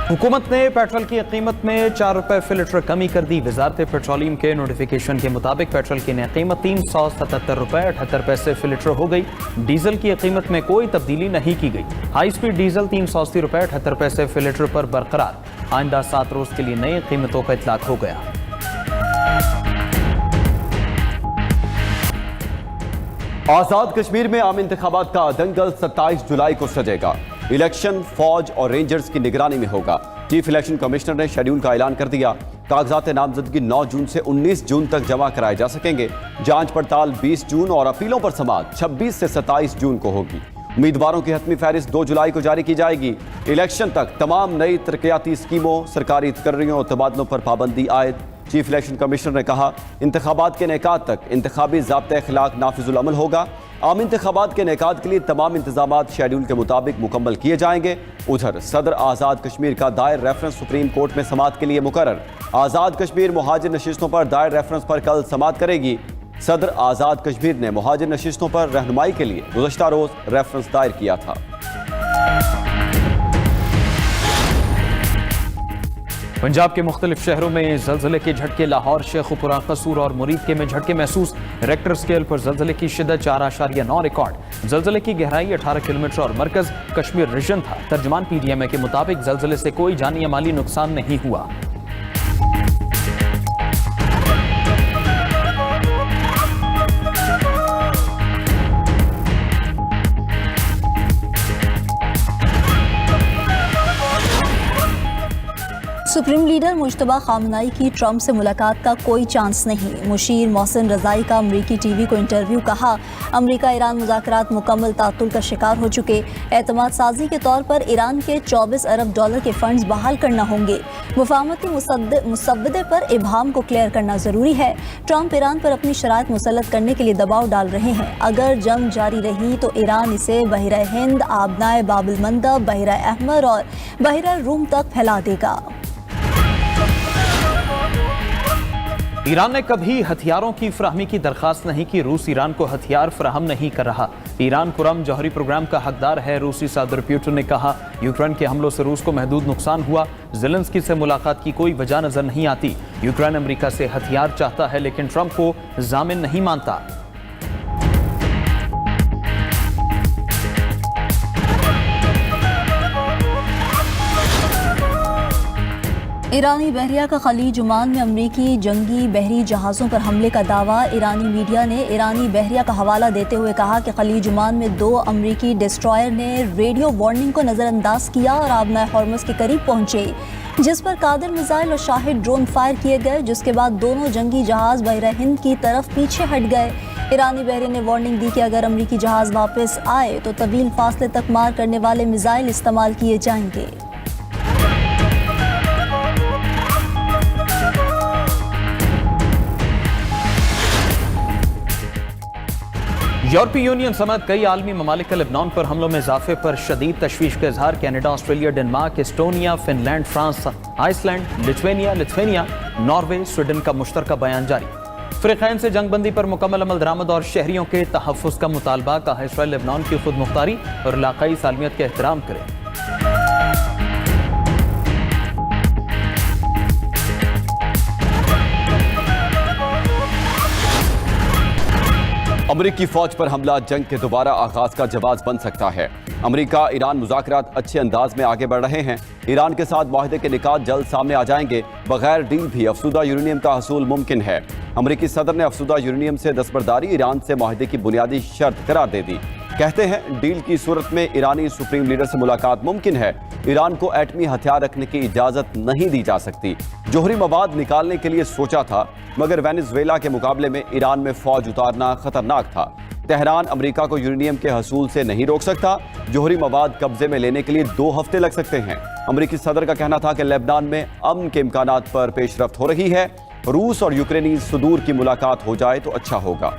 हुकूमत ने पेट्रोल की कीमत में 4 रुपए फी लीटर कमी कर दी। वजारत पेट्रोलियम के नोटिफिकेशन के मुताबिक पेट्रोल की नई कीमत 377 रुपए 78 पैसे फी लीटर हो गई। डीजल की कीमत में कोई तब्दीली नहीं की गई। हाई स्पीड डीजल 380 रुपए 78 पैसे फी लीटर पर बरकरार। आइंदा 7 रोज के लिए नई कीमतों का इतलाक हो गया। आजाद कश्मीर में आम इंतखाबात का दंगल 27 जुलाई को सजेगा। इलेक्शन फौज और रेंजर्स की निगरानी में होगा। चीफ इलेक्शन कमिश्नर ने शेड्यूल का ऐलान कर दिया। कागजात नामजदगी 9 जून से 19 जून तक जमा कराए जा सकेंगे। जांच पड़ताल 20 जून और अपीलों पर समाअत 26 से 27 जून को होगी। उम्मीदवारों की हतमी फहरिस्त 2 जुलाई को जारी की जाएगी। इलेक्शन तक तमाम नई तरक्याती स्कीमों, सरकारी तकर्रियों और तबादलों पर पाबंदी आयद। चीफ इलेक्शन कमिश्नर ने कहा, इंतखाबात के नेकात तक इंतखाबी ज़ाब्ते अखलाक नाफिजुल अमल होगा। आम इंतखाबात के नेकात के लिए तमाम इंतजामात शेड्यूल के मुताबिक मुकम्मल किए जाएंगे। उधर सदर आज़ाद कश्मीर का दायर रेफरेंस सुप्रीम कोर्ट में समाअत के लिए मुकर्रर। आज़ाद कश्मीर मुहाजिर नशिस्तों पर दायर रेफरेंस पर कल समाअत करेगी। सदर आज़ाद कश्मीर ने मुहाजिर नशिस्तों पर रहनुमाई के लिए गुज़श्ता रोज रेफरेंस दायर किया था। पंजाब के मुख्तलिफ शहरों में जलजले के झटके। लाहौर, शेखुपुरा, कसूर और मुरीद के में झटके महसूस। रेक्टर स्केल पर जलजले की शिद्दत 4.9 रिकॉर्ड। जलजले की गहराई 18 किलोमीटर और मरकज कश्मीर रीजन था। तर्जमान PDMA के मुताबिक जलजले से कोई जानी या माली नुकसान नहीं हुआ। सुप्रीम लीडर मुश्तबा खामनाई की ट्रंप से मुलाकात का कोई चांस नहीं। मुशीर मोहसिन रजाई का अमरीकी TV को इंटरव्यू। कहा, अमरीका ईरान मुज़ाकरात मुकम्मल तातुल का शिकार हो चुके। एतमाद साजी के तौर पर ईरान के 24 अरब डॉलर के फंड्स बहाल करना होंगे। मुफाहमती मुसव्वदे पर इबहाम को क्लियर करना ज़रूरी है। ट्रंप ईरान पर अपनी शराइत मुसल्लत करने के लिए दबाव डाल रहे हैं। अगर जंग जारी रही तो ईरान इसे बहरा हिंद, आबनाए बाबुल मंदब, बहरा अहमर और बहरा रूम तक फैला देगा। ईरान ने कभी हथियारों की फराहमी की दरखास्त नहीं की। रूस ईरान को हथियार फराहम नहीं कर रहा। ईरान खुरम जौहरी प्रोग्राम का हकदार है। रूसी सदर पुतिन ने कहा, यूक्रेन के हमलों से रूस को महदूद नुकसान हुआ। ज़ेलेंस्की से मुलाकात की कोई वजह नजर नहीं आती। यूक्रेन अमेरिका से हथियार चाहता है लेकिन ट्रंप को जामिन नहीं मानता। ईरानी बहरिया का खलीज ओमान में अमरीकी जंगी बहरी जहाज़ों पर हमले का दावा। ईरानी मीडिया ने ईरानी बहरिया का हवाला देते हुए कहा कि खलीज ओमान में 2 अमरीकी डिस्ट्रॉयर ने रेडियो वार्निंग को नज़रअंदाज किया और आबनाए हॉर्मुज़ के करीब पहुंचे, जिस पर कादिर मिसाइल और शाहिद ड्रोन फायर किए गए, जिसके बाद दोनों जंगी जहाज़ बहरा हिंद की तरफ पीछे हट गए। ईरानी बहरिया ने वार्निंग दी कि अगर अमरीकी जहाज़ वापस आए तो तवील फासले तक मार करने वाले मिसाइल इस्तेमाल किए जाएंगे। यूरोपीय यूनियन समेत कई आलमी ममालिक का लेबनान पर हमलों में इजाफे पर शदीद तशवीश का इजहार। Canada, Australia, Denmark, Estonia, Finland, France, Iceland, Lithuania, Norway, Sweden का मुश्तरका बयान जारी। फ़रीक़ैन से जंगबंदी पर मुकम्मल अमल दरामद और शहरियों के तहफ़्फ़ुज़ का मुतालबा। कहा, इसराइल लेबनान की खुद मुख्तारी और इलाक़ाई सालमियत का एहतराम करे। अमरीकी फौज पर हमला जंग के दोबारा आगाज का जवाब बन सकता है। अमरीका ईरान मुज़ाकरात अच्छे अंदाज में आगे बढ़ रहे हैं। ईरान के साथ मुआहदे के निकात जल्द सामने आ जाएंगे। बगैर डील भी अफसुदा यूरेनियम का हसूल मुमकिन है। अमरीकी सदर ने अफसुदा यूरेनियम से दस्तबरदारी ईरान से मुआहदे की बुनियादी शर्त करार दे दी। कहते हैं, डील की सूरत में ईरानी सुप्रीम लीडर से मुलाकात मुमकिन है। ईरान को एटमी हथियार रखने की इजाज़त नहीं दी जा सकती। जोहरी मवाद निकालने के लिए सोचा था, मगर वेनेजुएला के मुकाबले में ईरान में फौज उतारना खतरनाक था। तेहरान अमेरिका को यूरेनियम के हसूल से नहीं रोक सकता। जोहरी मवाद कब्जे में लेने के लिए 2 हफ्ते लग सकते हैं। अमरीकी सदर का कहना था कि लेबनान में अमन के इम्कानात पर पेशरफ्त हो रही है। रूस और यूक्रेनी सुदूर की मुलाकात हो जाए तो अच्छा होगा।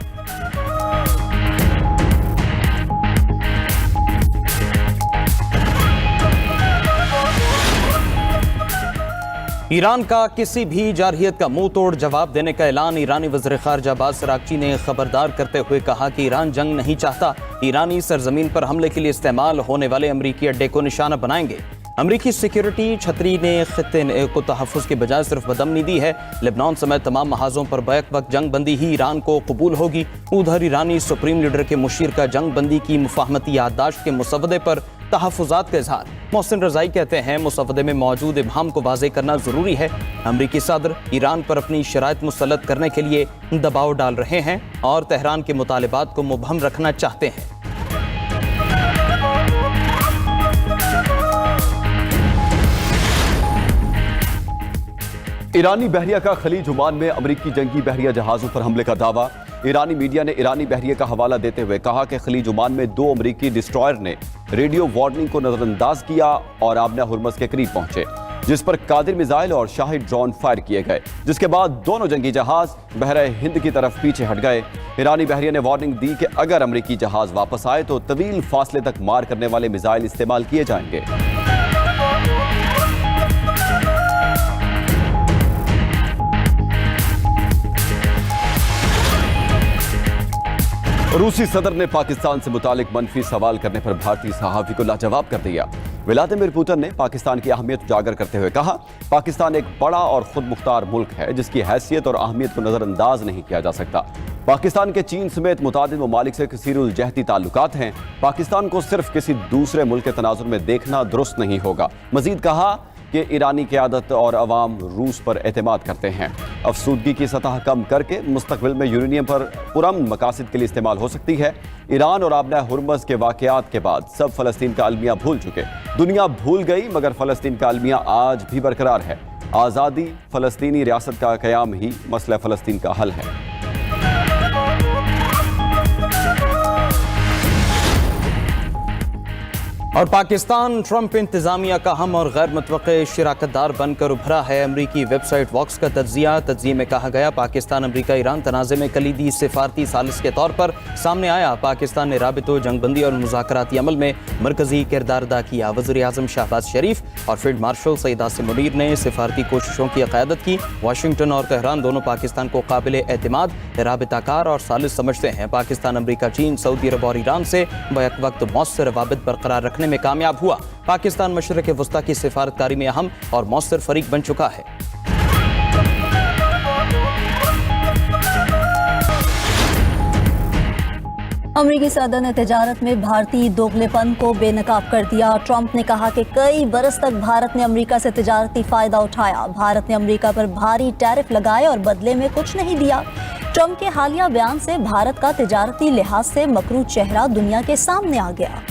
ईरान का किसी भी जारहियत का मुंह तोड़ जवाब देने का ऐलान। ईरानी वज़ीर ख़ारिजा अब्बास अराग़ची ने खबरदार करते हुए कहा कि ईरान जंग नहीं चाहता। ईरानी सरजमीन पर हमले के लिए इस्तेमाल होने वाले अमरीकी अड्डे को निशाना बनाएंगे। अमरीकी सिक्योरिटी छतरी ने खित्ते को तहफ़्फ़ुज़ के बजाय सिर्फ बदमनी दी है। लेबनान समेत तमाम महाजों पर बैक वक्त जंग बंदी ही ईरान को कबूल होगी। उधर ईरानी सुप्रीम लीडर के मुशीर का जंग बंदी की मुफाहमती याददाश्त के मुसवदे पर तहफ़्फ़ुज़ात का इज़हार। मोहसिन रज़ाई कहते हैं मुसवदे में मौजूद इबहाम को वाज़ेह करना ज़रूरी है। अमरीकी सदर ईरान पर अपनी शराइत मुसल्लत करने के लिए दबाव डाल रहे हैं और तेहरान के मुतालिबात को मुबहम रखना चाहते हैं। ईरानी बहरिया का खलीज ओमान में अमरीकी जंगी बहरिया जहाज़ों पर हमले का दावा। ईरानी मीडिया ने ईरानी बहरिया का हवाला देते हुए कहा कि खलीज ओमान में 2 अमरीकी डिस्ट्रॉयर ने रेडियो वार्निंग को नजरअंदाज किया और आबना हुर्मस के करीब पहुंचे, जिस पर कादिर मिसाइल और शाही ड्रोन फायर किए गए, जिसके बाद दोनों जंगी जहाज बहरे हिंद की तरफ पीछे हट गए। ईरानी बहरिया ने वार्निंग दी कि अगर अमरीकी जहाज वापस आए तो तवील फासले तक मार करने वाले मिसाइल इस्तेमाल किए जाएंगे। रूसी सदर ने पाकिस्तान से मुतालिक मनफी सवाल करने पर भारतीय सहाफ़ी को लाजवाब कर दिया। व्लादिमीर पुतिन ने पाकिस्तान की अहमियत उजागर करते हुए कहा, पाकिस्तान एक बड़ा और खुद मुख्तार मुल्क है जिसकी हैसियत और अहमियत को नजरअंदाज नहीं किया जा सकता। पाकिस्तान के चीन समेत मुतादिद ममालिक से कसीरुल जहती ताल्लुकात हैं। पाकिस्तान को सिर्फ किसी दूसरे मुल्क के तनाजुर में देखना दुरुस्त नहीं होगा। मजीद कहा कि ईरानी क़यादत और अवाम रूस पर एतमाद करते हैं। अफसूदगी की सतह कम करके मुस्तकबिल में यूरेनियम पर पुरअमन मकासद के लिए इस्तेमाल हो सकती है। ईरान और आबना हुर्मस के वाक़यात के बाद सब फ़लस्तीन का अलमिया भूल चुके। दुनिया भूल गई मगर फ़लस्तीन का अलमिया आज भी बरकरार है। आज़ादी फ़लस्तीनी रियासत का क़याम ही मसला फ़लस्तीन का हल है। और पाकिस्तान ट्रंप इंतजामिया का हम और गैर मुतवक्के शिराकतदार बनकर उभरा है। अमरीकी वेबसाइट वॉक्स का तज्जिए में कहा गया, पाकिस्तान अमरीका ईरान तनाज़े में कलीदी सिफारती सालिस के तौर पर सामने आया। पाकिस्तान ने राबितो जंगबंदी और मुज़ाकराती अमल में मरकजी किरदार अदा किया। वज़ीर आज़म शहबाज शरीफ और फील्ड मार्शल सईद आसिम मुनीर ने सिफारती कोशिशों की क़यादत की। वाशिंगटन और तेहरान दोनों पाकिस्तान को काबिल एतमाद, राबिताकार और सालिस समझते हैं। पाकिस्तान अमरीका, चीन, सऊदी अरब और ईरान से बैक वक्त मौसर रवाबित बरकरार रखने में कामयाब हुआ। पाकिस्तान मशरिक़ वस्ता की सिफारतकारी में अहम और मौसर फरीक बन चुका है। अमरीकी सदर ने तिजारत में भारतीय दोगलेपन को बेनकाब कर दिया। ट्रंप ने कहा कि कई बरस तक भारत ने अमरीका से तिजारती फायदा उठाया। भारत ने अमरीका पर भारी टैरिफ लगाए और बदले में कुछ नहीं दिया। ट्रंप के हालिया बयान से भारत का तिजारती लिहाज से मकरू चेहरा दुनिया के सामने आ गया।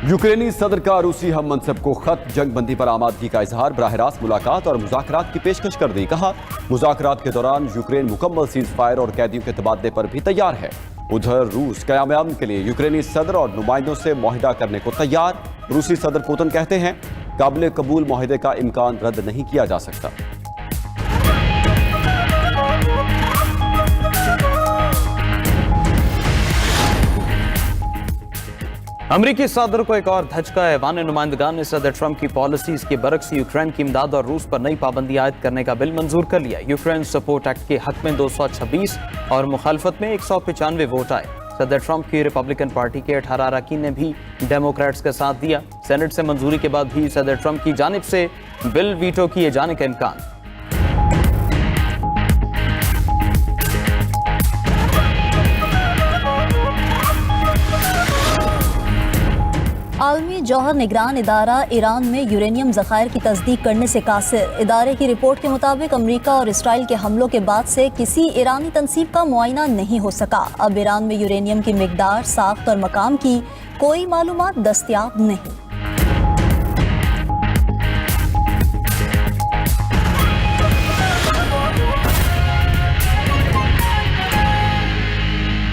यूक्रेनी सदर का रूसी हम मनसब को खत, जंग बंदी पर आमादगी का इजहार, बराह रास्त मुलाकात और मुज़ाकरात की पेशकश कर दी। कहा, मुज़ाकरात के दौरान यूक्रेन मुकम्मल सीज फायर और कैदियों के तबादले पर भी तैयार है। उधर रूस क़याम अमन के लिए यूक्रेनी सदर और नुमाइंदों से मुआहिदा करने को तैयार। रूसी सदर पुतिन कहते हैं, काबिल कबूल मुआहिदे का इम्कान रद्द नहीं किया जा सकता। अमरीकी सदर को एक और धचका। ऐवान नुमाइंदगान ने सदर ट्रंप की पॉलिसीज के बरक्स यूक्रेन की इमदाद और रूस पर नई पाबंदी आयद करने का बिल मंजूर कर लिया। यूक्रेन सपोर्ट एक्ट के हक में 226 और मुखालफत में 195 वोट आए। सदर ट्रंप की रिपब्लिकन पार्टी के 18 अरकान ने भी डेमोक्रेट्स का साथ दिया। सेनेट से मंजूरी के बाद भी सदर ट्रंप की जानिब से बिल वीटो किए जाने का इम्कान। आलमी जौहर निगरान इदारा ईरान में यूरेनियम ज़खायर की तस्दीक करने से कासिर। इदारे की रिपोर्ट के मुताबिक अमरीका और इसराइल के हमलों के बाद से किसी ईरानी तंसीब का मुआयना नहीं हो सका। अब ईरान में यूरेनियम की मिकदार, साख्त और मकाम की कोई मालूमात दस्तयाब नहीं।